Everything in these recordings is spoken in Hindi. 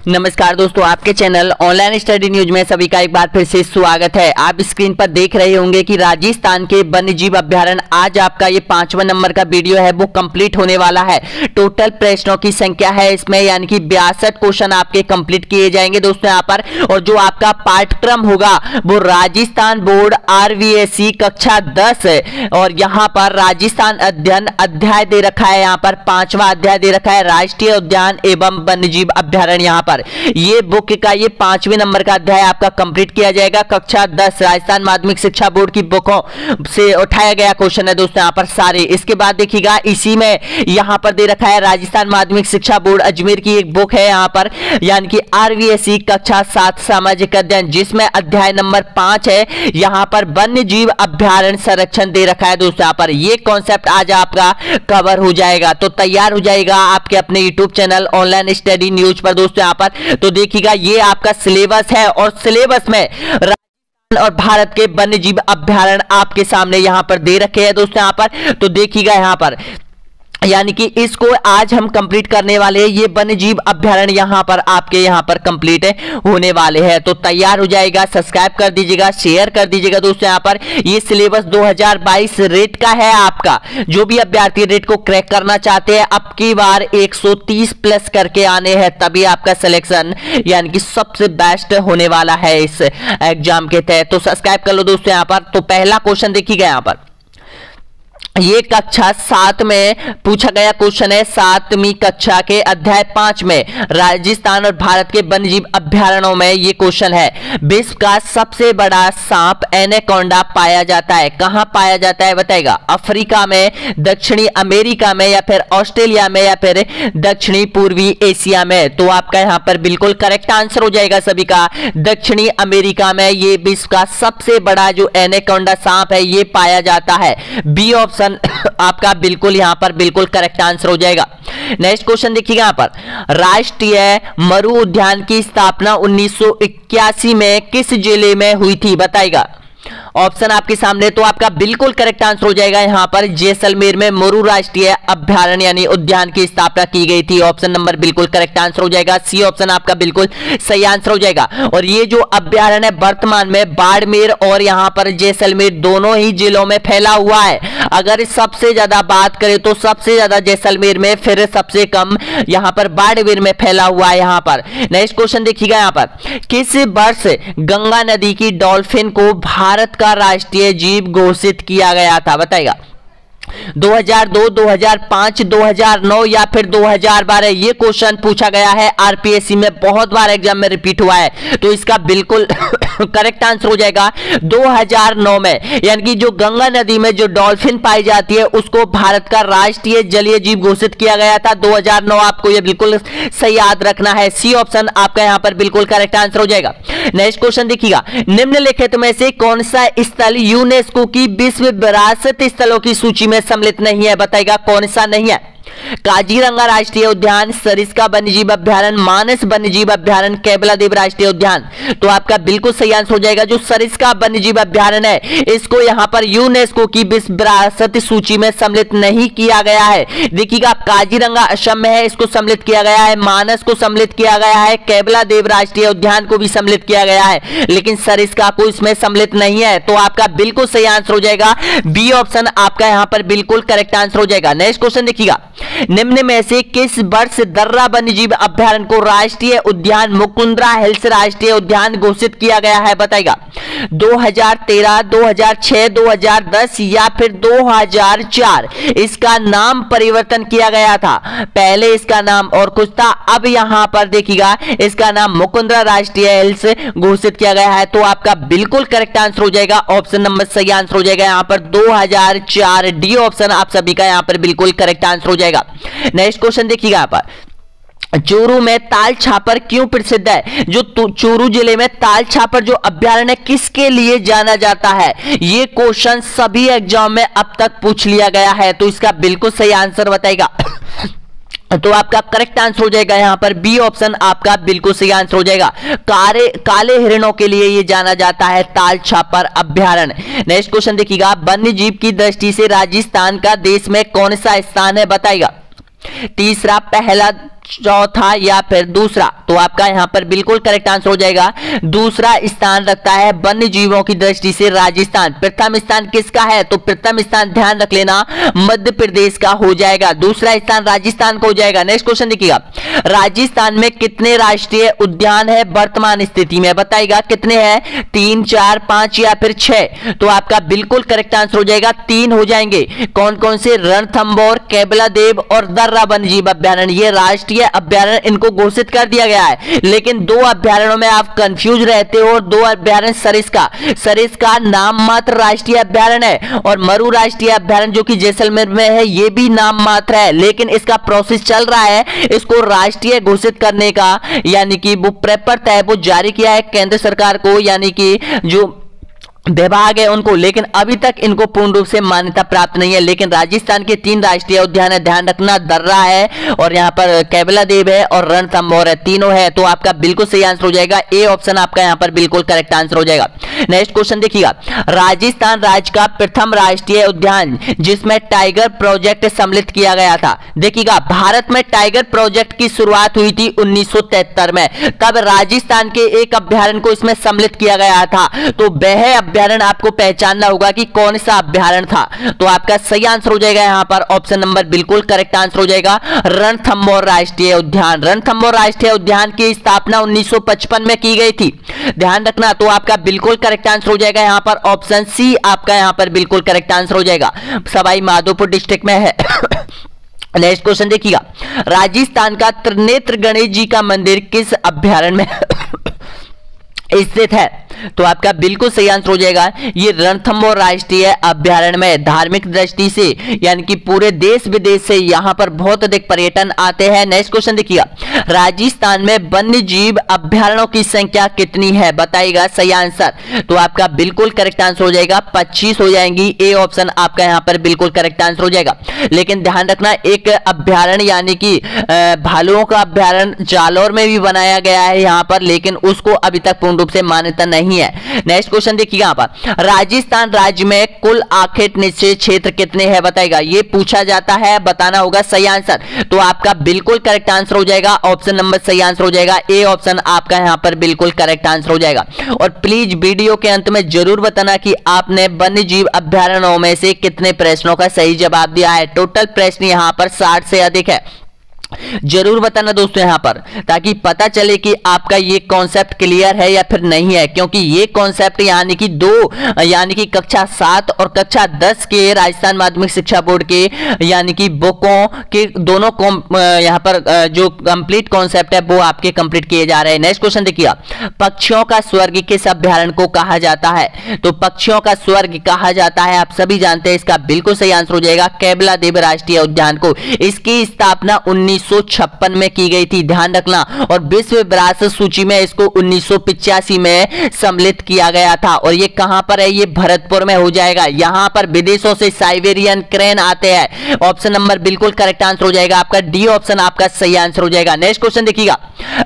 नमस्कार दोस्तों, आपके चैनल ऑनलाइन स्टडी न्यूज में सभी का एक बार फिर से स्वागत है। आप स्क्रीन पर देख रहे होंगे कि राजस्थान के वन्यजीव अभ्यारण्य, आज आपका ये 5वां नंबर का वीडियो है वो कंप्लीट होने वाला है। टोटल प्रश्नों की संख्या है इसमें, यानी कि 62 क्वेश्चन आपके कंप्लीट किए जाएंगे दोस्तों यहाँ पर। और जो आपका पाठ्यक्रम होगा वो राजस्थान बोर्ड RVSE कक्षा 10 है। और यहाँ पर राजस्थान अध्ययन अध्याय दे रखा है, यहाँ पर 5वां अध्याय दे रखा है, राष्ट्रीय उद्यान एवं वन्यजीव अभ्यारण्य। यहाँ पर ये बुक का ये 5वें नंबर का अध्याय आपका कंप्लीट किया जाएगा। कक्षा 10 राजस्थान माध्यमिक शिक्षा बोर्ड की बुकों से उठाया गया क्वेश्चन है दोस्तों यहाँ पर सारे। इसके बाद देखिएगा इसी में यहाँ पर दे रखा है राजस्थान माध्यमिक शिक्षा बोर्ड अजमेर की एक बुक है यहाँ पर, यानी कि RVSE कक्षा 7 सामाजिक अध्ययन, जिसमें अध्याय नंबर 5 है। यहाँ पर वन्य जीव अभ्यारण्य संरक्षण दे रखा है दोस्तों यहाँ पर। ये कॉन्सेप्ट आज आपका कवर हो जाएगा, तो तैयार हो जाएगा आपके अपने YouTube channel online study news पर दोस्तों यहाँ पर। तो देखिएगा ये आपका सिलेबस है और सिलेबस में राजस्थान और भारत के वन्यजीव अभ्यारण्य आपके सामने यहां पर दे रखे हैं दोस्तों यहां पर। तो देखिएगा यहां पर, यानी कि इसको आज हम कंप्लीट करने वाले हैं। ये वन्यजीव अभ्यारण्य यहां पर आपके यहां पर कंप्लीट होने वाले हैं, तो तैयार हो जाएगा। सब्सक्राइब कर दीजिएगा, शेयर कर दीजिएगा दोस्तों यहां पर। ये सिलेबस 2022 रेट का है आपका। जो भी अभ्यर्थी रेट को क्रैक करना चाहते हैं, अब की बार 130 प्लस करके आने हैं, तभी आपका सिलेक्शन यानी कि सबसे बेस्ट होने वाला है इस एग्जाम के तहत। तो सब्सक्राइब कर लो दोस्तों यहां पर। तो पहला क्वेश्चन देखिएगा यहां पर, ये कक्षा 7 में पूछा गया क्वेश्चन है। 7वीं कक्षा के अध्याय 5 में राजस्थान और भारत के वन्यजीव अभ्यारण्यों में ये क्वेश्चन है। विश्व का सबसे बड़ा सांप एनाकोंडा पाया जाता है, कहां पाया जाता है बताएगा? अफ्रीका में, दक्षिणी अमेरिका में, या फिर ऑस्ट्रेलिया में, या फिर दक्षिणी पूर्वी एशिया में। तो आपका यहां पर बिल्कुल करेक्ट आंसर हो जाएगा सभी का, दक्षिणी अमेरिका में ये विश्व का सबसे बड़ा जो एनाकोंडा सांप है ये पाया जाता है। बी ऑप्शन आपका बिल्कुल यहां पर बिल्कुल करेक्ट आंसर हो जाएगा। नेक्स्ट क्वेश्चन देखिएगा यहां पर, राष्ट्रीय मरु उद्यान की स्थापना 1981 में किस जिले में हुई थी बताएगा? ऑप्शन आपके सामने, तो आपका बिल्कुल करेक्ट आंसर हो जाएगा यहां पर जैसलमेर में मरु राष्ट्रीय अभ्यारण्य यानी उद्यान की स्थापना की गई थी। ऑप्शन नंबर बिल्कुल करेक्ट आंसर हो जाएगा। सी ऑप्शन आपका बिल्कुल सही आंसर हो जाएगा। और ये जो अभ्यारण्य वर्तमान में बाड़मेर और यहां पर जैसलमेर दोनों ही जिलों में फैला हुआ है। अगर सबसे ज्यादा बात करें तो सबसे ज्यादा जैसलमेर में, फिर सबसे कम यहां पर बाड़मेर में फैला हुआ है यहां पर। नेक्स्ट क्वेश्चन देखिएगा यहां पर, किस वर्ष गंगा नदी की डॉल्फिन को भारत का राष्ट्रीय जीव घोषित किया गया था बताएगा? 2002, 2005, 2009 या फिर 2012? ये क्वेश्चन पूछा गया है RPSE में, बहुत बार एग्जाम में रिपीट हुआ है, तो इसका बिल्कुल करेक्ट आंसर हो जाएगा 2009 में। यानी कि जो गंगा नदी में जो डॉल्फिन पाई जाती है उसको भारत का राष्ट्रीय जलीय जीव घोषित किया गया था 2009। आपको ये बिल्कुल सही याद रखना है। सी ऑप्शन आपका यहां पर बिल्कुल करेक्ट आंसर हो जाएगा। नेक्स्ट क्वेश्चन देखिएगा, निम्नलिखित में से कौन सा स्थल यूनेस्को की विश्व विरासत स्थलों की सूची में सम्मिलित नहीं है बताएगा? कौन सा नहीं है? काजीरंगा राष्ट्रीय उद्यान, सरिस्का वन्यजीव अभ्यारण्य, मानस वन्यजीव अभ्यारण्य, केवलादेव राष्ट्रीय उद्यान। तो आपका बिल्कुल सही आंसर हो जाएगा जो सरिस्का वन्यजीव अभ्यारण्य है, इसको यहां पर यूनेस्को की विश्व विरासत सूची में सम्मिलित नहीं किया गया है। देखिएगा काजीरंगा असम में है, इसको सम्मिलित किया गया है, मानस को सम्मिलित किया गया है, केवलादेव राष्ट्रीय उद्यान को भी सम्मिलित किया गया है, लेकिन सरिस्का को इसमें सम्मिलित नहीं है। तो आपका बिल्कुल सही आंसर हो जाएगा बी ऑप्शन आपका यहां पर बिल्कुल करेक्ट आंसर हो जाएगा। नेक्स्ट क्वेश्चन देखिएगा, निम्न में से किस वर्ष दर्रा वन्यजीव अभ्यारण्य को राष्ट्रीय उद्यान मुकुंद्रा हिल्स राष्ट्रीय उद्यान घोषित किया गया है बताएगा? 2013, 2006, 2010 या फिर 2004? इसका नाम परिवर्तन किया गया था, पहले इसका नाम और कुछ था, अब यहां पर देखिएगा इसका नाम मुकुंद्रा राष्ट्रीय हिल्स घोषित किया गया है। तो आपका बिल्कुल करेक्ट आंसर हो जाएगा, ऑप्शन नंबर सही आंसर हो जाएगा यहां पर 2004। डी ऑप्शन आप सभी का यहां पर बिल्कुल करेक्ट आंसर हो जाएगा। नेक्स्ट क्वेश्चन देखिएगा यहां पर, चूरू में ताल छापर क्यों प्रसिद्ध है? जो चूरू जिले में ताल छापर जो अभ्यारण्य किसके लिए जाना जाता है? ये क्वेश्चन सभी एग्जाम में अब तक पूछ लिया गया है, तो इसका बिल्कुल सही आंसर बताएगा। तो आपका करेक्ट आंसर हो जाएगा यहां पर बी ऑप्शन आपका बिल्कुल सही आंसर हो जाएगा। काले हिरणों के लिए ये जाना जाता है ताल छापर अभ्यारण्य। नेक्स्ट क्वेश्चन देखिएगा, वन्य जीव की दृष्टि से राजस्थान का देश में कौन सा स्थान है बताइएगा? तीसरा, पहला, चौथा या फिर दूसरा? तो आपका यहां पर बिल्कुल करेक्ट आंसर हो जाएगा दूसरा स्थान रखता है वन्य जीवों की दृष्टि से राजस्थान। प्रथम स्थान किसका है? तो प्रथम स्थान ध्यान रख लेना मध्य प्रदेश का हो जाएगा, दूसरा स्थान राजस्थान का हो जाएगा। नेक्स्ट क्वेश्चन देखिएगा, राजस्थान में कितने राष्ट्रीय उद्यान है वर्तमान स्थिति में? बताइएगा कितने हैं, 3, 4, 5 या फिर 6? तो आपका बिल्कुल करेक्ट आंसर हो जाएगा 3 हो जाएंगे। कौन कौन से? रणथंभौर, केवलादेव और दर्रा वन्य जीव अभ्यारण्य, ये राष्ट्रीय अभ्यारण्य इनको घोषित कर दिया गया है। लेकिन 2 अभ्यारण्यों में आप कंफ्यूज रहते हो, 2 अभ्यारण्य सरिस्का नाम मात्र राष्ट्रीय अभ्यारण्य है और मरु राष्ट्रीय अभ्यारण्य जो कि जैसलमेर में है ये भी नाम मात्र है, लेकिन इसका प्रोसेस चल रहा है इसको राष्ट्रीय घोषित करने का, यानी कि वो पेपर है वो जारी किया है केंद्र सरकार को, यानी कि जो विभाग है उनको, लेकिन अभी तक इनको पूर्ण रूप से मान्यता प्राप्त नहीं है। लेकिन राजस्थान के 3 राष्ट्रीय उद्यान है, ध्यान रखना, दर्रा है और यहाँ पर केवलादेव है और रणथंभौर है, तीनों है। तो आपका बिल्कुल सही आंसर हो जाएगा ए ऑप्शन आपका यहाँ पर बिल्कुल करेक्ट आंसर हो जाएगा। नेक्स्ट क्वेश्चन देखिएगा, राजस्थान राज्य का प्रथम राष्ट्रीय उद्यान जिसमें टाइगर प्रोजेक्ट सम्मिलित किया गया था। देखिएगा, भारत में टाइगर प्रोजेक्ट की शुरुआत हुई थी 1973 में, तब राजस्थान के एक अभ्यारण्य को इसमें सम्मिलित किया गया था। तो वह अभ्यारण्य आपको पहचानना होगा कि कौन सा अभ्यारण्य था। तो आपका सही आंसर हो जाएगा यहां पर ऑप्शन नंबर बिल्कुल करेक्ट आंसर हो जाएगा रणथंभौर राष्ट्रीय उद्यान। रणथंभौर राष्ट्रीय उद्यान की स्थापना 1955 में की गई थी, ध्यान रखना। तो आपका बिल्कुल करेक्ट आंसर हो जाएगा यहां पर ऑप्शन सी आपका यहां पर बिल्कुल करेक्ट आंसर हो जाएगा, सवाई माधोपुर डिस्ट्रिक्ट में है। नेक्स्ट क्वेश्चन देखिएगा, राजस्थान का त्रिनेत्र गणेश जी का मंदिर किस अभ्यारण्य में स्थित है? तो आपका बिल्कुल सही आंसर हो जाएगा ये रणथंभौर राष्ट्रीय अभ्यारण्य में। धार्मिक दृष्टि से यानी कि पूरे देश विदेश से यहां पर बहुत अधिक पर्यटन आते हैं। नेक्स्ट क्वेश्चन देखिएगा, राजस्थान में वन्य जीव अभ्यारण्यों की संख्या कितनी है? बताइएगा सही आंसर। तो आपका बिल्कुल करेक्ट आंसर हो जाएगा 25 हो जाएंगी, ए ऑप्शन आपका यहां पर बिल्कुल करेक्ट आंसर हो जाएगा। लेकिन ध्यान रखना, एक अभ्यारण्य यानी कि भालुओं का अभ्यारण्य जालौर में भी बनाया गया है यहां पर, लेकिन उसको अभी तक पूर्ण रूप से मान्यता नहीं है। नेक्स्ट क्वेश्चन देखिएगा, यहाँ पर राजस्थान राज्य में कुल आखेट निश्चित क्षेत्र कितने हैं? बताएगा, ये पूछा जाता है, बताना होगा सही आंसर। तो आपका बिल्कुल करेक्ट आंसर हो जाएगा ऑप्शन नंबर सही आंसर हो जाएगा, ए ऑप्शन आपका यहां पर बिल्कुल करेक्ट आंसर हो जाएगा। और प्लीज वीडियो के अंत में जरूर बताना कि आपने वन्य जीव अभ्यारण्यों में से कितने प्रश्नों का सही जवाब दिया है। टोटल प्रश्न यहां पर 60 से अधिक है, जरूर बताना दोस्तों यहां पर, ताकि पता चले कि आपका ये कॉन्सेप्ट क्लियर है या फिर नहीं है। क्योंकि ये कॉन्सेप्ट यानी कि यानी कि कक्षा 7 और कक्षा 10 के राजस्थान माध्यमिक शिक्षा बोर्ड के यानी कि बुकों के दोनों यहां पर जो कंप्लीट कॉन्सेप्ट है वो आपके कंप्लीट किए जा रहे हैं। नेक्स्ट क्वेश्चन देखिए, पक्षियों का स्वर्ग किस अभ्यारण्य को कहा जाता है? तो पक्षियों का स्वर्ग कहा जाता है, आप सभी जानते हैं, इसका बिल्कुल सही आंसर हो जाएगा केवलादेव राष्ट्रीय उद्यान को। इसकी स्थापना 1956 में की गई थी, ध्यान रखना। और विश्व विरासत सूची में इसको 1985 में सम्मिलित किया गया था। और ये कहां पर है? ये भरतपुर में हो जाएगा। यहां पर विदेशों से साइबेरियन क्रेन आते हैं। ऑप्शन नंबर बिल्कुल करेक्ट आंसर हो जाएगा आपका, डी ऑप्शन आपका सही आंसर हो जाएगा। नेक्स्ट क्वेश्चन देखिएगा,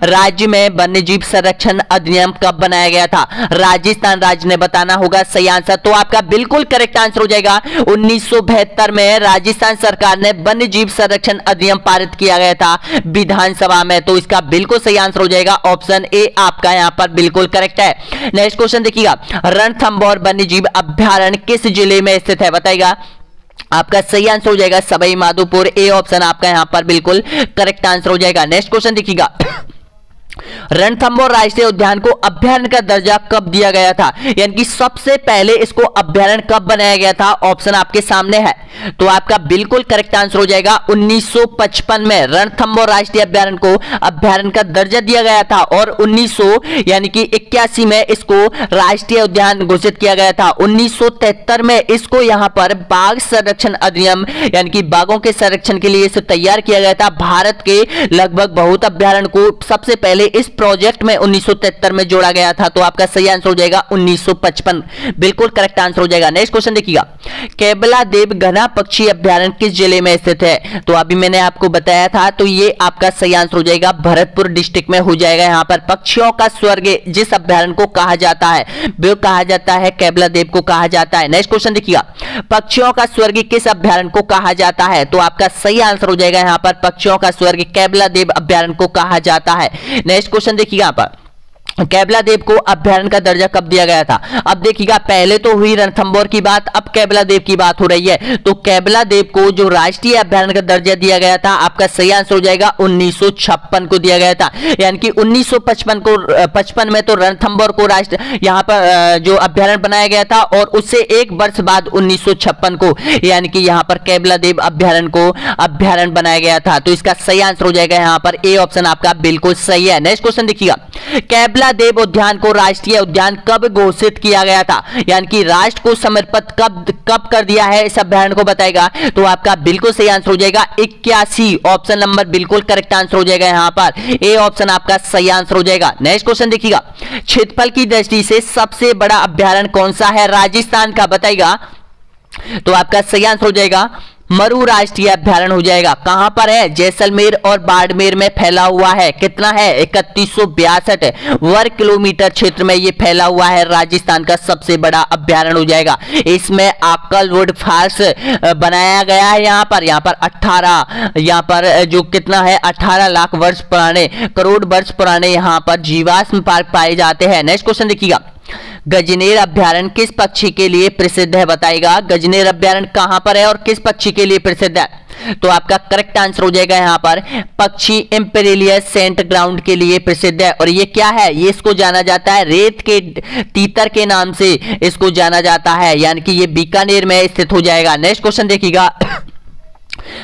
राज्य में वन्यजीव संरक्षण अधिनियम कब बनाया गया था? राजस्थान राज्य ने बताना होगा सही आंसर। तो आपका बिल्कुल करेक्ट आंसर हो जाएगा 1972 में राजस्थान सरकार ने वन्यजीव संरक्षण अधिनियम पारित किया गया था विधानसभा में। तो इसका बिल्कुल सही आंसर हो जाएगा ऑप्शन ए आपका यहां पर बिल्कुल करेक्ट है। नेक्स्ट क्वेश्चन देखिएगा, रणथंभौर वन्यजीव अभ्यारण्य किस जिले में स्थित है? बताइएगा, आपका सही आंसर हो जाएगा सवाई माधोपुर, ए ऑप्शन आपका यहां पर बिल्कुल करेक्ट आंसर हो जाएगा। नेक्स्ट क्वेश्चन देखिएगा, रणथंभौर राष्ट्रीय उद्यान को अभ्यारण्य का दर्जा कब दिया गया था? यानी कि सबसे पहले इसको अभ्यारण्य कब बनाया गया था? ऑप्शन आपके सामने है। तो आपका बिल्कुल करेक्ट आंसर हो जाएगा 1955 में रणथंभौर राष्ट्रीय अभ्यारण्य को अभ्यारण्य का दर्जा दिया गया था। और 1981 में इसको राष्ट्रीय उद्यान घोषित किया गया था। 1973 में इसको यहां पर बाघ संरक्षण अधिनियम यानी कि बाघों के संरक्षण के लिए इसे तैयार किया गया था। भारत के लगभग बहुत अभ्यारण्य को सबसे पहले इस प्रोजेक्ट में 1973 में जोड़ा गया था? तो आपका सही आंसर हो जाएगा 1955, बिल्कुल करेक्ट आंसर हो जाएगा। नेक्स्ट क्वेश्चन देखिएगा, केवलादेव घना पक्षी अभ्यारण्य किस जिले में स्थित है? तो अभी मैंने आपको बताया था, तो ये आपका सही आंसर हो जाएगा भरतपुर डिस्ट्रिक्ट में हो जाएगा। यहाँ पर पक्षियों का स्वर्ग जिस अभ्यारण्य को कहा जाता है वो कहा जाता है केवलादेव को कहा जाता है। नेक्स्ट क्वेश्चन देखिएगा, पक्षियों का स्वर्ग किस अभ्यारण्य को कहा जाता है? तो आपका सही आंसर हो जाएगा यहाँ पर पक्षियों का स्वर्ग केवलादेव अभ्यारण्य को कहा जाता है। नेक्स्ट क्वेश्चन देखिएगा, यहाँ पर केवलादेव को अभ्यारण्य का दर्जा कब दिया गया था? अब देखिएगा, पहले तो हुई रणथंभौर की बात, अब केवलादेव की बात हो रही है। तो केवलादेव को जो राष्ट्रीय अभ्यारण्य का दर्जा दिया गया था, आपका सही आंसर हो जाएगा 1956 को दिया गया था। यानी कि 1955 में तो रणथंभौर को राष्ट्र यहाँ पर जो अभ्यारण्य बनाया गया था, और उससे एक वर्ष बाद 1956 को यानी कि यहाँ पर केवलादेव अभ्यारण्य को अभ्यारण्य बनाया गया था। तो इसका सही आंसर हो जाएगा यहाँ पर ए ऑप्शन आपका बिल्कुल सही है। नेक्स्ट क्वेश्चन देखिएगा, केवलादेव उद्यान को राष्ट्रीय उद्यान कब घोषित किया गया था? यानी कि राष्ट्र को समर्पित कब कर दिया है इस अभ्यारण्य को बताएगा? तो आपका बिल्कुल सही आंसर हो जाएगा 81, ऑप्शन नंबर बिल्कुल करेक्ट आंसर हो जाएगा। यहाँ पर ए ऑप्शन आपका सही आंसर हो जाएगा। नेक्स्ट क्वेश्चन देखिएगा, क्षेत्रफल की दृष्टि से सबसे बड़ा अभ्यारण्य कौन सा है राजस्थान का बताएगा? तो आपका सही आंसर हो जाएगा मरु राष्ट्रीय अभ्यारण्य हो जाएगा। कहां पर है? जैसलमेर और बाड़मेर में फैला हुआ है। कितना है? 3162 वर्ग किलोमीटर क्षेत्र में ये फैला हुआ है। राजस्थान का सबसे बड़ा अभ्यारण्य हो जाएगा। इसमें अक्कलवुड फॉल्स बनाया गया है। यहाँ पर 18 यहाँ पर जो कितना है 18 लाख वर्ष पुराने, करोड़ वर्ष पुराने यहाँ पर जीवाश्म पार्क पाए जाते हैं। नेक्स्ट क्वेश्चन देखिएगा, गजनेर अभ्यारण्य किस पक्षी के लिए प्रसिद्ध है बताएगा? गजनेर अभ्यारण्य कहां पर है और किस पक्षी के लिए प्रसिद्ध है? तो आपका करेक्ट आंसर हो जाएगा यहाँ पर पक्षी इम्पेरियलियस सेंट ग्राउंड के लिए प्रसिद्ध है। और ये क्या है? ये इसको जाना जाता है रेत के तीतर के नाम से इसको जाना जाता है, यानी कि ये बीकानेर में स्थित हो जाएगा। नेक्स्ट क्वेश्चन देखिएगा,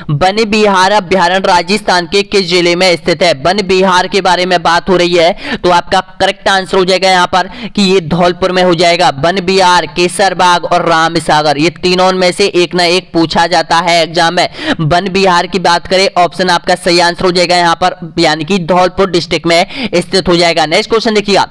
वन बिहार अभ्यारण्य राजस्थान के किस जिले में स्थित है? वन बिहार के बारे में बात हो रही है, तो आपका करेक्ट आंसर हो जाएगा यहाँ पर कि ये धौलपुर में हो जाएगा। वन बिहार, केसरबाग और राम सागर, ये तीनों में से एक ना एक पूछा जाता है एग्जाम में। वन बिहार की बात करें, ऑप्शन आपका सही आंसर हो जाएगा यहाँ पर, यानी कि धौलपुर डिस्ट्रिक्ट में स्थित हो जाएगा। नेक्स्ट क्वेश्चन देखिएगा,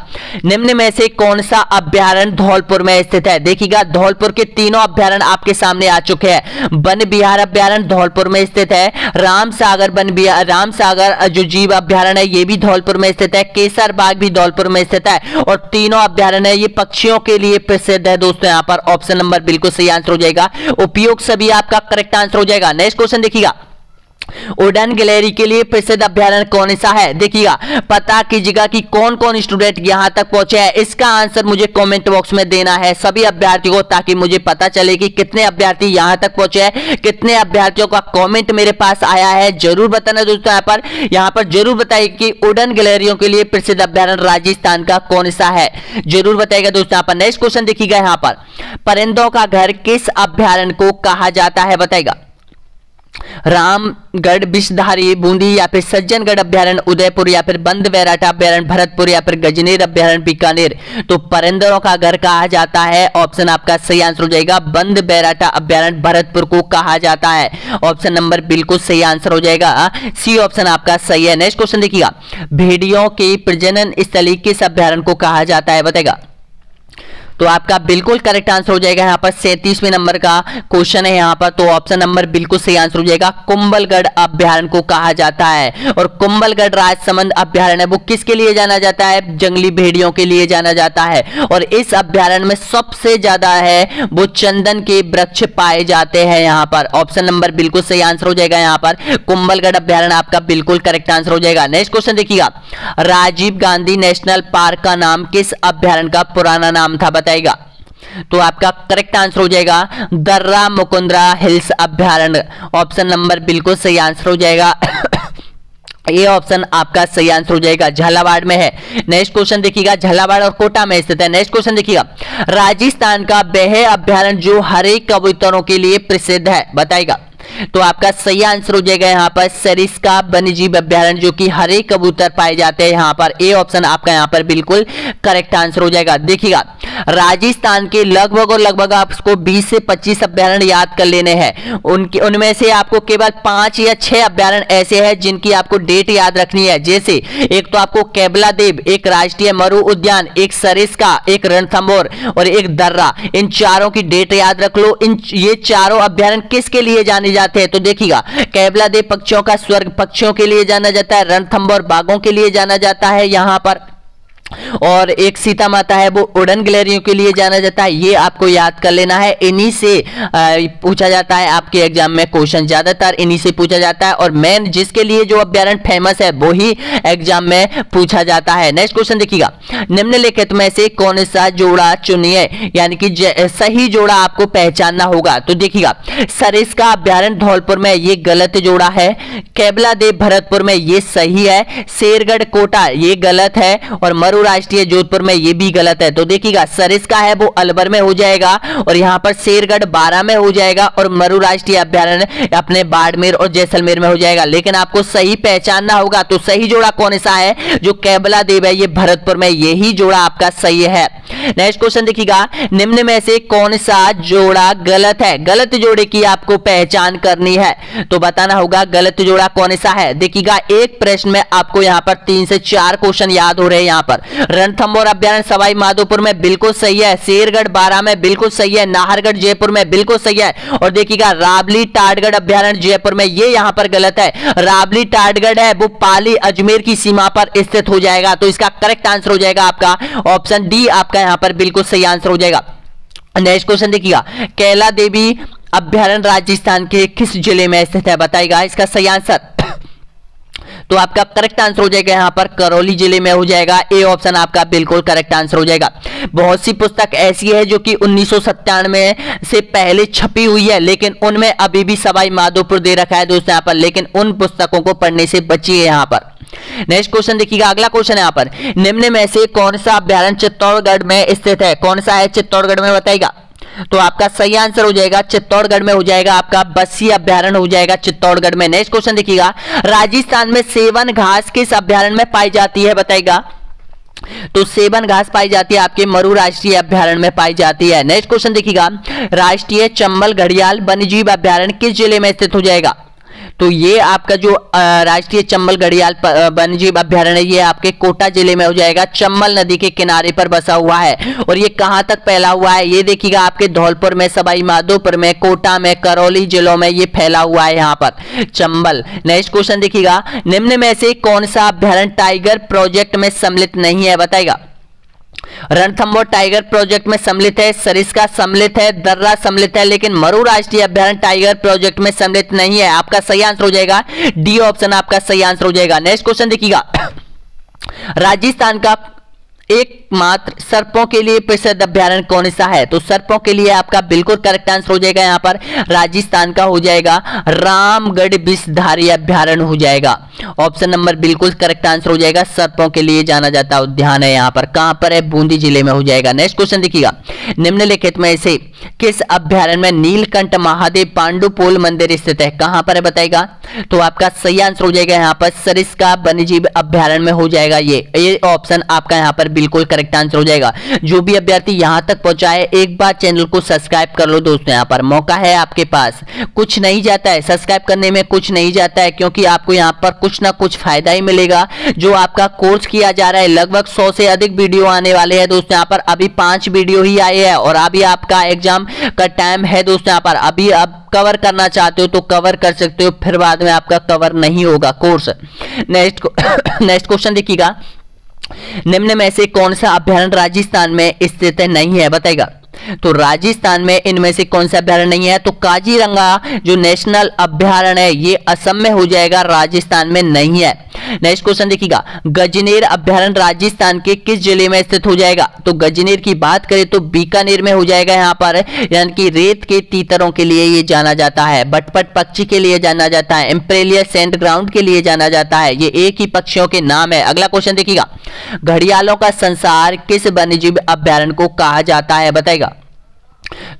निम्न में से कौन सा अभ्यारण्य धौलपुर में स्थित है? देखिएगा, धौलपुर के तीनों अभ्यारण्य आपके सामने आ चुके हैं। वन बिहार अभ्यारण्य धौलपुर में स्थित है, राम सागर जो जीव अभ्यारण्य है ये भी धौलपुर में स्थित है, केसर बाग भी धौलपुर में स्थित है, और तीनों अभ्यारण्य ये पक्षियों के लिए प्रसिद्ध है। दोस्तों यहाँ पर ऑप्शन नंबर बिल्कुल सही आंसर हो जाएगा, उपयोग सभी आपका करेक्ट आंसर हो जाएगा। नेक्स्ट क्वेश्चन देखिएगा, उड़न गिलहरी के लिए प्रसिद्ध अभ्यारण्य कौन सा है? देखिएगा, पता कीजिएगा कि कौन कौन स्टूडेंट यहां तक पहुंचे हैं। इसका आंसर मुझे कमेंट बॉक्स में देना है सभी अभ्यर्थियों को, ताकि मुझे पता चले कि कितने अभ्यर्थी यहां तक पहुंचे हैं, कितने अभ्यर्थियों का कमेंट मेरे पास आया है। जरूर बताना दोस्तों, यहाँ पर जरूर बताइए कि उड़न गिलहरियों के लिए प्रसिद्ध अभ्यारण्य राजस्थान का कौन सा है, जरूर बताइएगा दोस्तों। यहाँ पर नेक्स्ट क्वेश्चन देखिएगा, यहाँ पर परिंदों का घर किस अभ्यारण्य को कहा जाता है बताइएगा? रामगढ़, विषधारी, बूंदी, या फिर सज्जनगढ़ अभ्यारण्य उदयपुर, या फिर बंद बैराटा अभ्यारण्य भरतपुर, या फिर गजनेर अभ्यारण्य बीकानेर। तो परिंदों का घर कहा जाता है, ऑप्शन आपका सही आंसर हो जाएगा बंद बैराटा अभ्यारण्य भरतपुर को कहा जाता है। ऑप्शन नंबर बिल्कुल सही आंसर हो जाएगा, सी ऑप्शन आपका सही है। नेक्स्ट क्वेश्चन देखिएगा, भेड़ियों की प्रजनन स्थली किस अभ्यारण्य को कहा जाता है बताएगा? तो आपका बिल्कुल करेक्ट आंसर हो जाएगा यहाँ पर 37वें नंबर का क्वेश्चन है यहाँ पर, तो ऑप्शन नंबर बिल्कुल सही आंसर हो जाएगा कुंभलगढ़ अभ्यारण्य को कहा जाता है। और कुंभलगढ़ राजसमंद अभ्यारण्य वो किसके लिए जाना जाता है? जंगली भेड़ियों के लिए जाना जाता है। और इस अभ्यारण्य में सबसे ज्यादा है वो चंदन के वृक्ष पाए जाते हैं यहाँ पर। ऑप्शन नंबर बिल्कुल सही आंसर हो जाएगा यहाँ पर, कुंभलगढ़ अभ्यारण्य आपका बिल्कुल करेक्ट आंसर हो जाएगा। नेक्स्ट क्वेश्चन देखिएगा, राजीव गांधी नेशनल पार्क का नाम किस अभ्यारण्य का पुराना नाम था बताइएगा? तो आपका करेक्ट आंसर हो जाएगा दर्रा मुकुंदरा हिल्स अभ्यारण्य। ऑप्शन नंबर बिल्कुल सही आंसर हो जाएगा ये ऑप्शन आपका सही आंसर हो जाएगा, झालावाड़ में है। नेक्स्ट क्वेश्चन देखिएगा, झालावाड़ और कोटा में स्थित है। नेक्स्ट क्वेश्चन देखिएगा, राजस्थान का बेह अभ्यारण्य जो हरे कबूतरों के लिए प्रसिद्ध है बताइएगा? तो आपका सही आंसर हो जाएगा यहाँ पर सरिस्का वन्यजीव अभ्यारण्य, जो कि हरे कबूतर पाए जाते हैं यहाँ पर। ए ऑप्शन आपका यहाँ पर बिल्कुल करेक्ट आंसर हो जाएगा। देखिएगा, राजस्थान के लगभग और लगभग आपको 20 से 25 अभ्यारण्य याद कर लेने हैं। उनमें से आपको केवल 5 या 6 अभ्यारण्य ऐसे हैं जिनकी आपको डेट याद रखनी है। जैसे एक तो आपको केवलादेव, एक राष्ट्रीय मरु उद्यान, एक सरिस्का, एक रणथंभौर और एक दर्रा। इन चारों की डेट याद रख लो। ये चारों अभ्यारण्य किसके लिए जाने जाते हैं? तो देखिएगा, केवलादेव पक्षियों का स्वर्ग पक्षियों के लिए जाना जाता है, रणथंभौर बाघों के लिए जाना जाता है यहां पर, और एक सीता माता है वो उड़न गिलहरियों के लिए जाना जाता है। ये आपको याद कर लेना है। इन्हीं से पूछा जाता है आपके एग्जाम में क्वेश्चन, ज्यादातर इन्हीं से पूछा जाता है, और मेन जिसके लिए जो अभ्यारण्य फेमस है वो ही एग्जाम में पूछा जाता है। नेक्स्ट क्वेश्चन देखिएगा, निम्नलिखित में से कौन सा जोड़ा चुनिए, यानी कि सही जोड़ा आपको पहचानना होगा। तो देखिएगा, सरिस्का अभ्यारण्य धौलपुर में ये गलत जोड़ा है, केवलादेव भरतपुर में ये सही है, शेरगढ़ कोटा ये गलत है, और मरु राष्ट्रीय जोधपुर में ये भी गलत है। तो देखिएगा, सरिस्का है वो अलवर में हो जाएगा, और यहाँ पर शेरगढ़ बारां में हो जाएगा, और मरु राष्ट्रीय अभ्यारण्य अपने बाड़मेर और जैसलमेर में हो जाएगा। लेकिन आपको सही पहचानना होगा। तो सही जोड़ा कौन सा है? जो केवलादेव है ये भरतपुर में, यही जोड़ा आपका सही है। नेक्स्ट क्वेश्चन देखिएगा, निम्न में से कौन सा जोड़ा गलत है? गलत जोड़े की आपको पहचान करनी है, तो बताना होगा गलत जोड़ा कौन सा है। देखिएगा, एक प्रश्न में आपको यहाँ पर 3 से 4 क्वेश्चन याद हो रहे हैं। यहाँ पर रणथंभौर अभ्यारण्य सवाई माधोपुर में बिल्कुल सही है, शेरगढ़ बारां में बिल्कुल सही है, नाहरगढ़ जयपुर में बिल्कुल सही है, और देखिएगा रावली टाटगढ़ अभ्यारण्य जयपुर में ये यहां पर गलत है। रावली टाटगढ़ है वो पाली अजमेर की सीमा पर स्थित हो जाएगा। तो इसका करेक्ट आंसर हो जाएगा आपका ऑप्शन डी, आपका यहां पर बिल्कुल सही आंसर हो जाएगा। नेक्स्ट क्वेश्चन देखिएगा, कैला देवी अभ्यारण्य राजस्थान के किस जिले में स्थित है? बताइएगा इसका सही आंसर। तो आपका करेक्ट आंसर हो जाएगा यहाँ पर करौली जिले में हो जाएगा। ए ऑप्शन आपका बिल्कुल करेक्ट आंसर हो जाएगा। बहुत सी पुस्तक ऐसी है जो कि 1997 से पहले छपी हुई है, लेकिन उनमें अभी भी सवाई माधोपुर दे रखा है दोस्तों यहाँ पर, लेकिन उन पुस्तकों को पढ़ने से बचिए यहाँ पर। नेक्स्ट क्वेश्चन देखिएगा, अगला क्वेश्चन यहाँ पर, निम्न में से कौन सा अभ्यारण्य चित्तौड़गढ़ में स्थित है? कौन सा है चित्तौड़गढ़ में? बताइएगा। तो आपका सही आंसर हो जाएगा चित्तौड़गढ़ में हो जाएगा, आपका बस्सी अभ्यारण्य हो जाएगा चित्तौड़गढ़ में। नेक्स्ट क्वेश्चन देखिएगा, राजस्थान में सेवन घास किस अभ्यारण्य में पाई जाती है? बताइएगा। तो सेवन घास पाई जाती है आपके मरु राष्ट्रीय अभ्यारण्य में पाई जाती है। नेक्स्ट क्वेश्चन देखिएगा, राष्ट्रीय चंबल घड़ियाल वन्यजीव अभ्यारण्य किस जिले में स्थित हो जाएगा? तो ये आपका जो राष्ट्रीय चंबल घड़ियाल वन्यजीव अभ्यारण्य ये आपके कोटा जिले में हो जाएगा, चंबल नदी के किनारे पर बसा हुआ है। और ये कहां तक फैला हुआ है? ये देखिएगा, आपके धौलपुर में, सवाई माधोपुर में, कोटा में, करौली जिलों में ये फैला हुआ है यहाँ पर चंबल। नेक्स्ट क्वेश्चन देखिएगा, निम्न में से कौन सा अभ्यारण्य टाइगर प्रोजेक्ट में सम्मिलित नहीं है? बताइएगा। रणथंभौर टाइगर प्रोजेक्ट में सम्मिलित है, सरिस्का सम्मिलित है, दर्रा सम्मिलित है, लेकिन मरु राष्ट्रीय अभ्यारण्य टाइगर प्रोजेक्ट में सम्मिलित नहीं है। आपका सही आंसर हो जाएगा डी ऑप्शन, आपका सही आंसर हो जाएगा। नेक्स्ट क्वेश्चन देखिएगा, राजस्थान का एकमात्र सर्पों के लिए प्रसिद्ध अभ्यारण्य कौन सा है? तो सर्पों के लिए आपका बिल्कुल करेक्ट आंसर हो जाएगा यहाँ पर राजस्थान का हो जाएगा रामगढ़ विषधारी अभ्यारण्य हो जाएगा। ऑप्शन नंबर बिल्कुल करेक्ट आंसर हो जाएगा। सर्पों के लिए जाना जाता उद्यान है यहाँ पर, कहां पर है? बूंदी जिले में हो जाएगा। नेक्स्ट क्वेश्चन देखिएगा, निम्नलिखित में से किस अभ्यारण्य में नीलकंठ महादेव पांडुपोल मंदिर स्थित है? कहां पर है? बताइएगा। तो आपका सही आंसर हो जाएगा यहाँ पर सरिस्का वन्यजीव अभ्यारण्य में हो जाएगा। ये ऑप्शन आपका यहाँ पर बिल्कुल करेक्ट आंसर हो जाएगा। जो भी अभ्यर्थी यहां तक पहुंचाए, एक बार चैनल को सब्सक्राइब कर लो दोस्तों, यहाँ पर मौका है आपके पास, कुछ नहीं जाता है, सब्सक्राइब करने में कुछ नहीं जाता है, क्योंकि आपको यहाँ पर कुछ ना कुछ फायदा ही मिलेगा। जो आपका कोर्स किया जा रहा है, लगभग 100 से अधिक वीडियो आने वाले हैं दोस्तों यहाँ पर, अभी 5 वीडियो ही आए हैं, और अभी आपका एग्जाम का टाइम है दोस्तों यहाँ पर। अभी आप कवर करना चाहते हो तो कवर कर सकते हो, फिर बाद में आपका कवर नहीं होगा कोर्स। नेक्स्ट क्वेश्चन देखिएगा, निम्न में से कौन सा अभ्यारण्य राजस्थान में स्थित नहीं है? बताइएगा। तो राजस्थान में इनमें से कौन सा अभ्यारण्य नहीं है? तो काजीरंगा जो नेशनल अभ्यारण्य है ये असम में हो जाएगा, राजस्थान में नहीं है। नेक्स्ट क्वेश्चन देखिएगा, गजनेर अभ्यारण्य राजस्थान के किस जिले में स्थित हो जाएगा? तो गजनेर की बात करें तो बीकानेर में हो जाएगा यहाँ पर, यानी कि रेत के तीतरों के लिए ये जाना जाता है, बटपट पक्षी के लिए जाना जाता है, एम्प्रेलिया सैंड ग्राउंड के लिए जाना जाता है। ये एक ही पक्षियों के नाम है। अगला क्वेश्चन देखिएगा, घड़ियालों का संसार किस वन्यजीव अभ्यारण्य को कहा जाता है? बताएगा।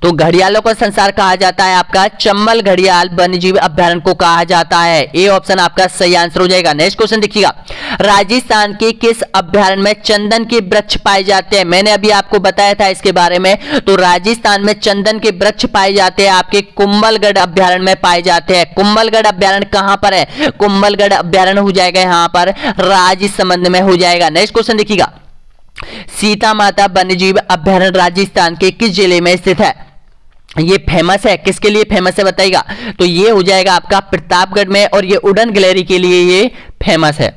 तो तो घड़ियालों का संसार कहा जाता है आपका चंबल घड़ियाल वन्यजीव अभ्यारण्य को कहा जाता है। ए ऑप्शन आपका सही आंसर हो जाएगा। नेक्स्ट क्वेश्चन देखिएगा, राजस्थान के किस अभ्यारण्य में चंदन के वृक्ष पाए जाते हैं? मैंने अभी आपको बताया था इसके बारे में। तो राजस्थान में चंदन के वृक्ष पाए जाते हैं आपके कुंभलगढ़ अभ्यारण्य में पाए जाते हैं। कुंभलगढ़ अभ्यारण्य कहां पर है? कुंभलगढ़ अभ्यारण्य हो जाएगा यहां पर राजसमंद में हो जाएगा। नेक्स्ट क्वेश्चन देखिएगा, सीता माता वन्यजीव अभ्यारण्य राजस्थान के किस जिले में स्थित है? ये फेमस है, किसके लिए फेमस है बताइएगा? तो ये हो जाएगा आपका प्रतापगढ़ में, और ये उड़न गिलहरी के लिए ये फेमस है,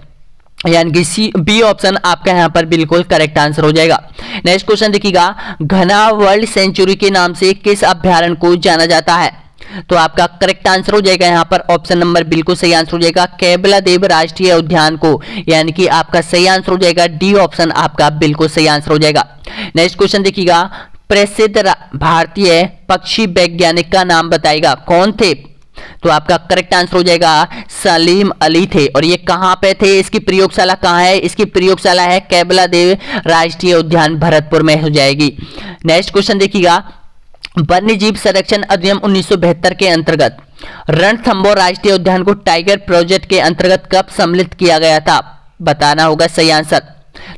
यानी कि सी बी ऑप्शन आपका यहां पर बिल्कुल करेक्ट आंसर हो जाएगा। नेक्स्ट क्वेश्चन देखिएगा, घना वर्ल्ड सेंचुरी के नाम से किस अभ्यारण्य को जाना जाता है? तो आपका करेक्ट आंसर हो जाएगा यहां पर ऑप्शन नंबर बिल्कुल सही आंसर हो जाएगा केवलादेव राष्ट्रीय उद्यान को, यानी कि आपका सही आंसर हो जाएगा डी ऑप्शन आपका बिल्कुल सही आंसर हो जाएगा। नेक्स्ट क्वेश्चन देखिएगा, प्रसिद्ध भारतीय पक्षी वैज्ञानिक का नाम बताइएगा, कौन थे? तो आपका करेक्ट आंसर हो जाएगा सलीम अली थे, और ये कहां पे थे? इसकी प्रयोगशाला कहां है? इसकी प्रयोगशाला है केवलादेव राष्ट्रीय उद्यान भरतपुर में हो जाएगी। नेक्स्ट क्वेश्चन देखिएगा, वन्यजीव संरक्षण अधिनियम 1972 के अंतर्गत रणथंभौर राष्ट्रीय उद्यान को टाइगर प्रोजेक्ट के अंतर्गत कब सम्मिलित किया गया था? बताना होगा सही आंसर।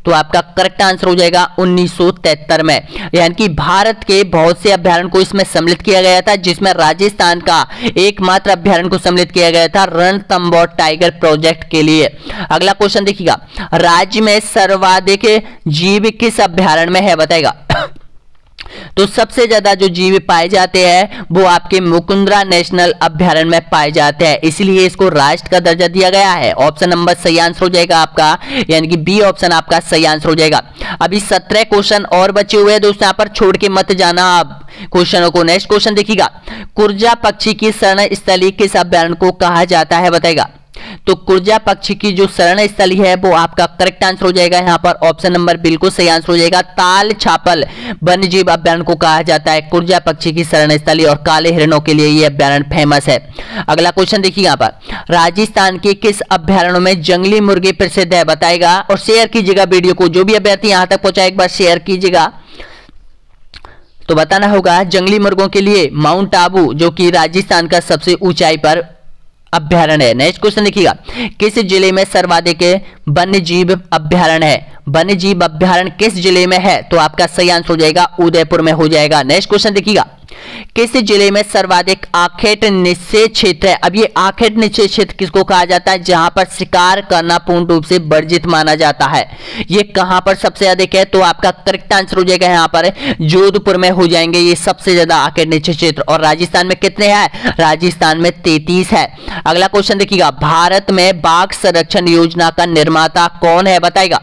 तो आपका करेक्ट आंसर हो जाएगा 1973 में, यानी कि भारत के बहुत से अभ्यारण्य को इसमें सम्मिलित किया गया था, जिसमें राजस्थान का एकमात्र अभ्यारण्य को सम्मिलित किया गया था रणथंभौर टाइगर प्रोजेक्ट के लिए। अगला क्वेश्चन देखिएगा, राज्य में सर्वाधिक जीव किस अभ्यारण्य में है बताएगा? तो सबसे ज्यादा जो जीव पाए जाते हैं वो आपके मुकुंदरा नेशनल अभ्यारण्य में पाए जाते हैं, इसलिए इसको राष्ट्र का दर्जा दिया गया है। ऑप्शन नंबर सही आंसर हो जाएगा आपका, यानी कि बी ऑप्शन आपका सही आंसर हो जाएगा। अभी 17 क्वेश्चन और बचे हुए हैं दोस्तों, यहाँ पर छोड़ के मत जाना आप क्वेश्चनों को। नेक्स्ट क्वेश्चन देखिएगा, कुर्जा पक्षी की शरण स्थली किस अभ्यारण्य को कहा जाता है बताएगा? तो कुर्जा पक्षी की जो शरण स्थली है वो आपका करेक्ट आंसर हो जाएगा यहाँ पर ऑप्शन नंबर बिल्कुल सही आंसर हो जाएगा ताल छापल वन्यजीव अभ्यारण्य को कहा जाता है कुर्जा पक्षी की शरण स्थली, और काले हिरणों के लिए ये अभ्यारण्य फेमस है। अगला क्वेश्चन देखिए यहाँ पर, राजस्थान के किस अभ्यारण्य में जंगली मुर्गे प्रसिद्ध है बताएगा? और शेयर कीजिएगा वीडियो को, जो भी अभ्यर्थी यहाँ तक पहुंचा एक बार शेयर कीजिएगा। तो बताना होगा जंगली मुर्गों के लिए माउंट आबू, जो कि राजस्थान का सबसे ऊंचाई पर अभ्यारण्य है। नेक्स्ट क्वेश्चन देखिएगा, किस जिले में सर्वाधिक वन्यजीव अभ्यारण्य है? वन्यजीव अभ्यारण्य किस जिले में है? तो आपका सही आंसर हो जाएगा उदयपुर में हो जाएगा। नेक्स्ट क्वेश्चन देखिएगा, किस जिले में सर्वाधिक आखेट निषेध क्षेत्र है? अब ये आखेट निषेध क्षेत्र किसको कहा जाता है? जहां पर शिकार करना पूर्ण रूप से वर्जित माना जाता है, ये कहां पर सबसे अधिक है? तो आपका करेक्ट आंसर हो जाएगा यहाँ पर जोधपुर में हो जाएंगे ये सबसे ज्यादा आखेट निषेध क्षेत्र। और राजस्थान में कितने हैं? राजस्थान में 33 है। अगला क्वेश्चन देखिएगा, भारत में बाघ संरक्षण योजना का निर्माता कौन है बताएगा?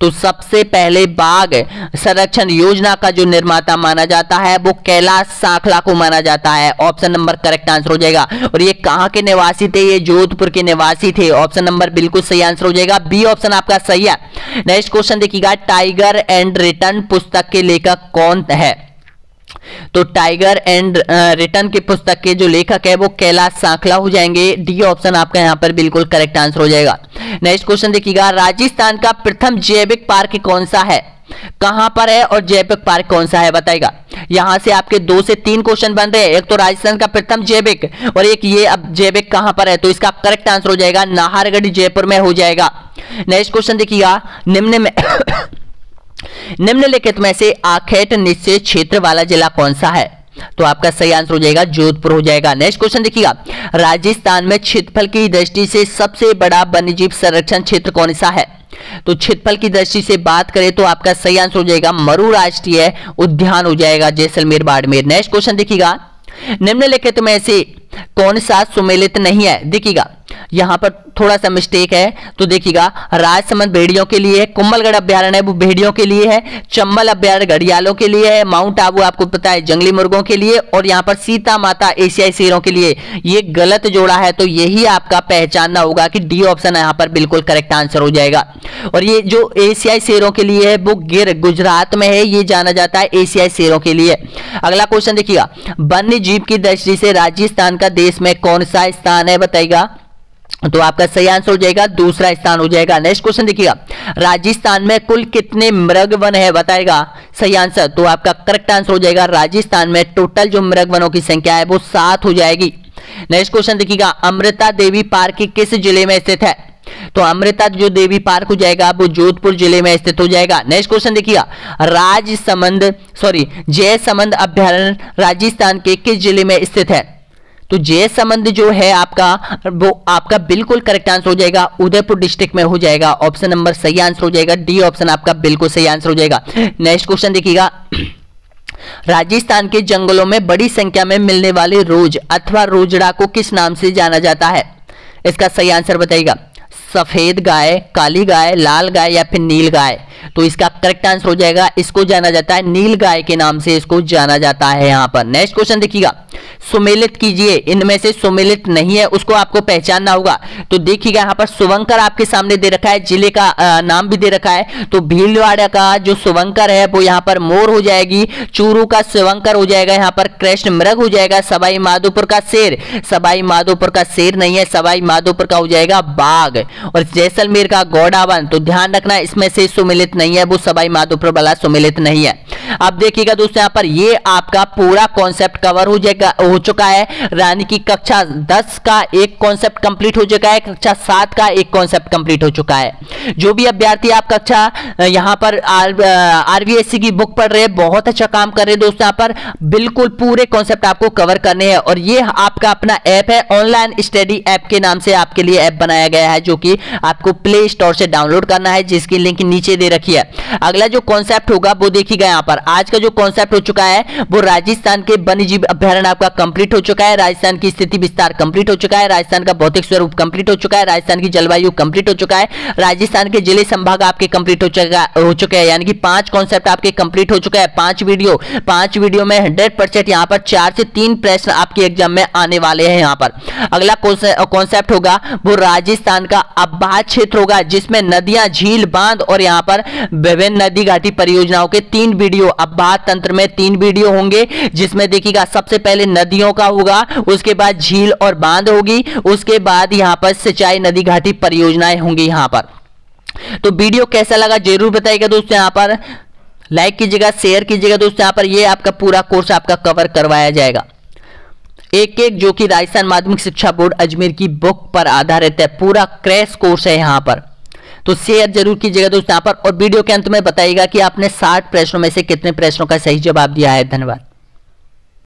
तो सबसे पहले बाघ संरक्षण योजना का जो निर्माता माना जाता है वो कैलाश सांखला को माना जाता है। ऑप्शन नंबर करेक्ट आंसर हो जाएगा। और ये कहां के निवासी थे? ये जोधपुर के निवासी थे। ऑप्शन नंबर बिल्कुल सही आंसर हो जाएगा, बी ऑप्शन आपका सही है। नेक्स्ट क्वेश्चन देखिएगा, टाइगर एंड रिटर्न पुस्तक के लेखक कौन है? तो टाइगर एंड रिटर्न की पुस्तक के जो लेखक है वो कैलाश सांखला हो जाएंगे। डी ऑप्शन आपका यहाँ पर बिल्कुल करेक्ट आंसर हो जाएगा। नेक्स्ट क्वेश्चन देखिएगा, राजस्थान का प्रथम जैविक पार्क कौन सा है? कहां पर है और जैविक पार्क कौन सा है बताएगा? यहां से आपके 2 से 3 क्वेश्चन बन रहे हैं, एक तो राजस्थान का प्रथम जैविक और एक ये अब जैविक कहां पर है? तो इसका करेक्ट आंसर हो जाएगा नाहरगढ़ जयपुर में हो जाएगा। नेक्स्ट क्वेश्चन देखिएगा, निम्नलिखित में से आखेट निषेध क्षेत्र वाला जिला कौन सा है? तो आपका सही आंसर हो जाएगा जोधपुर हो जाएगा। नेक्स्ट क्वेश्चन देखिएगा, राजस्थान में क्षेत्रफल की दृष्टि से सबसे बड़ा वन्यजीव संरक्षण क्षेत्र कौन सा है? तो क्षेत्रफल की दृष्टि से बात करें तो आपका सही आंसर हो जाएगा मरु राष्ट्रीय उद्यान हो जाएगा, जैसलमेर बाड़मेर। नेक्स्ट क्वेश्चन देखिएगा, निम्नलिखित में से कौन सा सुमेलित नहीं है? देखिएगा यहां पर थोड़ा सा मिस्टेक है, तो देखिएगा राजसमंद भेड़ियों के लिए है, कुंभलगढ़ अभ्यारण्य है वो भेड़ियों के लिए है, चंबल अभ्यारण्य घड़ियालों के लिए है, माउंट आबू आपको पता है जंगली मुर्गों के लिए, और यहाँ पर सीता माता एशियाई शेरों के लिए। ये गलत जोड़ा है, तो यही आपका पहचानना होगा कि डी ऑप्शन यहाँ पर बिल्कुल करेक्ट आंसर हो जाएगा। और ये जो एशियाई शेरों के लिए है वो गिर गुजरात में है, ये जाना जाता है एशियाई शेरों के लिए। अगला क्वेश्चन देखिएगा, वन्य जीव की दृष्टि से राजस्थान का देश में कौन सा स्थान है बताइएगा? तो आपका सही आंसर हो जाएगा दूसरा स्थान हो जाएगा। नेक्स्ट क्वेश्चन देखिएगा, राजस्थान में कुल कितने मृग वन है बताएगा सही आंसर। तो आपका करेक्ट आंसर हो जाएगा राजस्थान में टोटल जो मृग वनों की संख्या है वो 7 हो जाएगी। नेक्स्ट क्वेश्चन देखिएगा, अमृता देवी पार्क किस जिले में स्थित है। तो अमृता जो देवी पार्क हो जाएगा वो जोधपुर जिले में स्थित हो जाएगा। नेक्स्ट क्वेश्चन देखिएगा, जयसमंद अभ्यारण्य राजस्थान के किस जिले में स्थित है। तो जयसमंद जो है आपका वो आपका बिल्कुल करेक्ट आंसर हो जाएगा उदयपुर डिस्ट्रिक्ट में हो जाएगा। ऑप्शन नंबर सही आंसर हो जाएगा, डी ऑप्शन आपका बिल्कुल सही आंसर हो जाएगा। नेक्स्ट क्वेश्चन देखिएगा, राजस्थान के जंगलों में बड़ी संख्या में मिलने वाले रोज अथवा रोजड़ा को किस नाम से जाना जाता है। इसका सही आंसर बताइएगा, सफेद गाय, काली गाय, लाल गाय या फिर नील गाय। तो इसका करेक्ट आंसर हो जाएगा, इसको जाना जाता है नील गाय के नाम से इसको जाना जाता है यहां पर। नेक्स्ट क्वेश्चन देखिएगा, सुमेलित कीजिए, इनमें से सुमेलित नहीं है उसको आपको पहचानना होगा। तो देखिएगा यहां पर सुवंकर आपके सामने दे रखा है, जिले का नाम भी दे रखा है। तो भीलवाड़ा का जो सुवंकर है वो यहां पर मोर हो जाएगी, चूरू का सुवंकर हो जाएगा, यहां पर कृष्ण मृग हो जाएगा, सवाई माधोपुर का शेर, सवाई माधोपुर का शेर नहीं है, सवाई माधोपुर का हो जाएगा बाघ, और जैसलमेर का गौड़ावन। तो ध्यान रखना इसमें से सुमेलित नहीं है, वो सवाई माधोपुर वाला सुमेलित नहीं है। अब देखिएगा दोस्तों यहां पर ये आपका पूरा कॉन्सेप्ट कवर हो चुका है। यानी कि कक्षा 10 का एक कॉन्सेप्ट कंप्लीट हो चुका है, कक्षा 7 का एक कॉन्सेप्ट कंप्लीट हो चुका है। जो भी अभ्यर्थी आप कक्षा यहां पर आरबीएससी की बुक पढ़ रहे हैं बहुत अच्छा काम कर रहे हैं दोस्तों, यहां पर बिल्कुल पूरे कॉन्सेप्ट आपको कवर करने हैं। और ये आपका अपना ऐप है, ऑनलाइन स्टडी ऐप के नाम से आपके लिए ऐप बनाया गया है, जो कि आपको प्ले स्टोर से डाउनलोड करना है, जिसकी लिंक नीचे दे रखी है। अगला जो कॉन्सेप्ट होगा वो देखिएगा यहां पर आज का जो कॉन्सेप्ट हो चुका है वो राजस्थान के वन्यजीव अभ्यारण्य आपका कंप्लीट हो चुका है, राजस्थान की स्थिति विस्तार कंप्लीट हो चुका है, राजस्थान का भौतिक स्वरूप कंप्लीट हो चुका है, राजस्थान की जलवायु कंप्लीट हो चुका है, राजस्थान के जिले संभाग आपके कंप्लीट हो चुके हैं। यानी कि 5 कॉन्सेप्ट आपके कंप्लीट हो चुका है। 5 वीडियो में 100% यहां पर 4 से 3 प्रश्न आपके एग्जाम में आने वाले हैं। यहां पर अगला कॉन्सेप्ट होगा वो राजस्थान का अबाध क्षेत्र होगा, जिसमें नदियां, झील, बांध और यहां पर विभिन्न नदी घाटी परियोजनाओं के 3 वीडियो, अबाध तंत्र में 3 वीडियो होंगे, जिसमें देखिएगा सबसे पहले नदियों का होगा, उसके बाद झील और बांध होगी, उसके बाद यहां पर सिंचाई नदी घाटी परियोजनाएं होंगी यहां पर। तो वीडियो कैसा लगा जरूर बताइएगा दोस्तों, यहां पर लाइक कीजिएगा, शेयर कीजिएगा दोस्तों। यहां पर ये आपका पूरा कोर्स आपका कवर करवाया जाएगा, एक जो कि राजस्थान माध्यमिक शिक्षा बोर्ड अजमेर की बुक पर आधारित है, पूरा क्रैश कोर्स है यहां पर। तो शेयर जरूर कीजिएगा दोस्तों यहां पर, और वीडियो के अंत में बताइएगा कि आपने 60 प्रश्नों में से कितने प्रश्नों का सही जवाब दिया है। धन्यवाद।